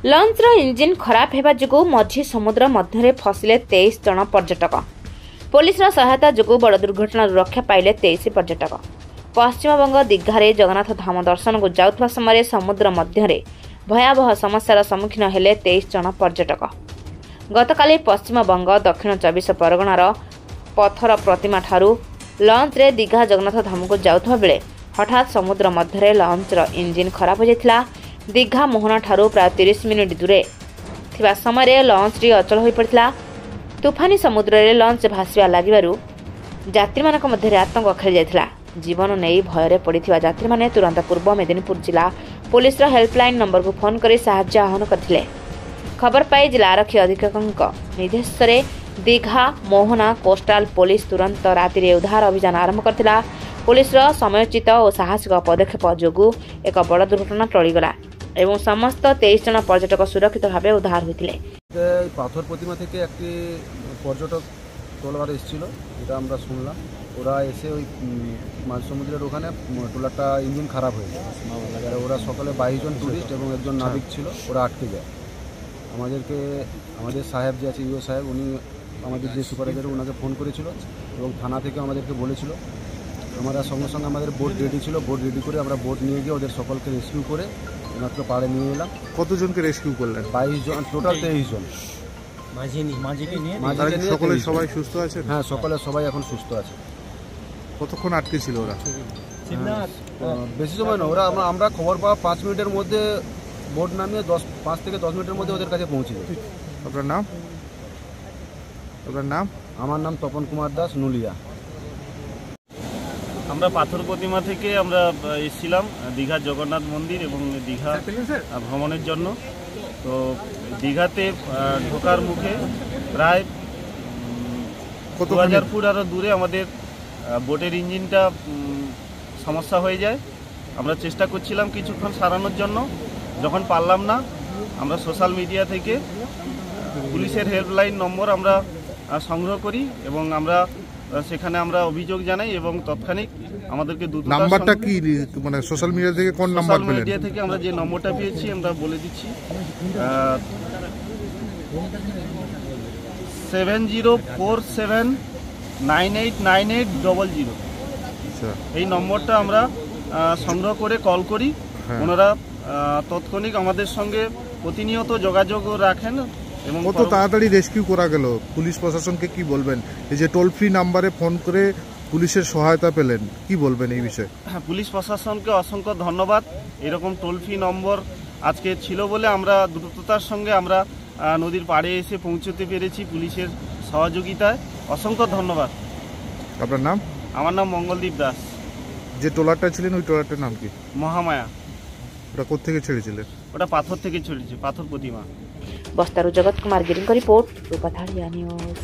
Launcher engine खराब होगा जो मझी समुद्र मध्य फसिले 23 जन पर्यटक। पुलिस सहायता जो बड़ दुर्घटना रक्षा पाइले 23 पर्यटक। पश्चिमबंग दीघारे जगन्नाथ धाम दर्शन को जाउथवा समय समुद्र मध्य भयावह समस्यार सम्मुखीन हेले 23 जन पर्यटक। गतकाली पश्चिमबंग दक्षिण 24 परगणार पथर प्रतिमा ठारू लंचरे दीघा जगन्नाथ धाम को जाउथवा बेले हठात समुद्र मध्य लंचर इंजिन खराब हो जाता। दीघा मोहना ठारू प्राय 30 मिनिट दूरे थिबा समय लंचटी अचल हो पड़ता। तूफानी समुद्र में लंच भासवा लगे यात्री मानक मध्य आतंक खेली जाता। जीवन नहीं भय पड़ा यात्री माने तुरंत पूर्व मेदिनीपुर जिला पुलिस हेल्पलाइन नंबर को फोन कर साहाय्य आह्वान करते। खबर पाई जिला आरक्षी अधीक्षक निर्देश दीघा मोहना कोस्टाल पुलिस तुरंत राति उद्धार अभियान आरंभ करथिला। पुलिस समयोचित और साहसिक पदक्षेप जो एक बड़ दुर्घटना टलीगला एवं समस्त 23 जन पर्यटक सुरक्षित भाव उद्धार होते। पाथर प्रतिमा থেকে একটি পর্যটক ট্রলার এসেছিল, এটা আমরা শুনলাম। ওরা এসে ওই মাঝ সমুদ্রের ওখানে ট্রলারটা ইঞ্জিন খারাপ হয়ে যায়। ওরা সকালে 22 জন টুরিস্ট এবং একজন নাবিক ছিল, ওরা আটকে যায়। আমাদের সাহেব যে আছে ইউ সাহেব, উনি আমাদের যে সুপারভাইজার ওনাকে ফোন করেছিল এবং থানা থেকে আমাদেরকে বলেছিল। আমরা সঙ্গে সঙ্গে আমাদের বোট রেডি ছিল, বোট রেডি করে আমরা বোট নিয়ে গিয়ে ওদের সকলকে রেস্কিউ করে মাত্র পাড়ে নিয়ে এলাম। কতজনকে রেস্কিউ করলেন? 22 জন, টোটাল 23 জন। সবাই সুস্থ আছে? হ্যাঁ, সবাই এখন সুস্থ আছে। কতক্ষণ আটকে ছিল ওরা? বেশি সময় না, ওরা আমরা খবর পাওয়া 5 মিনিটের মধ্যে বোট নামিয়ে 5 থেকে 10 মিনিটের মধ্যে ওদের কাছে পৌঁছে যায়। আপনার নাম? আমার নাম তপন কুমার দাস, নুলিয়া। আমরা পাথর প্রতিমা থেকে আমরা এসেছিলাম দীঘা জগন্নাথ মন্দির এবং দীঘা ভ্রমণের জন্য। তো দীঘাতে ঢোকার মুখে প্রায় 2000 ফুট আরও দূরে আমাদের বোটের ইঞ্জিনটা সমস্যা হয়ে যায়। আমরা চেষ্টা করছিলাম কিছুক্ষণ সারানোর জন্য, যখন পারলাম না আমরা সোশ্যাল মিডিয়া থেকে পুলিশের হেল্পলাইন নম্বর আমরা সংগ্রহ করি এবং আমরা সেখানে আমরা অভিযোগ জানাই এবং তৎক্ষণিক আমাদেরকে নাম্বারটা কি, মানে সোশ্যাল মিডিয়া থেকে কোন নাম্বার পেলেন? সোশ্যাল মিডিয়া থেকে আমরা যে নম্বরটা পেয়েছি আমরা বলে দিচ্ছি, 7047989800। এই নম্বরটা আমরা সংগ্রহ করে কল করি। ওনারা তৎক্ষণিক আমাদের সঙ্গে প্রতিনিয়ত যোগাযোগ রাখেন এবং কত তাড়াতাড়ি রেস্কিউ করা গেল। পুলিশ প্রশাসনকে কি বলবেন? এই যে টোল ফ্রি নাম্বারে ফোন করে পুলিশের সহায়তা পেলেন, কি বলবেন এই বিষয়ে? হ্যাঁ, পুলিশ প্রশাসনকে অসংখ্য ধন্যবাদ। এরকম টোল ফ্রি নম্বর আজকে ছিল বলে আমরা দ্রুততার সঙ্গে আমরা নদীর পাড়ে এসে পৌঁছতে পেরেছি পুলিশের সহযোগিতায়। অসংখ্য ধন্যবাদ। আপনার নাম? আমার নাম মঙ্গলদীপ দাস। যে ট্রলারটা ছিলেন ওই ট্রলারটার নাম কি? মহামায়া। ওটা কোত্থেকে ছেড়েছিলেন? ওটা পাথর থেকে ছেড়েছে, পাথর প্রতিমা। बस्तारू जगत कुमार गिरी रिपोर्ट रूपाधाड़िया न्यूज।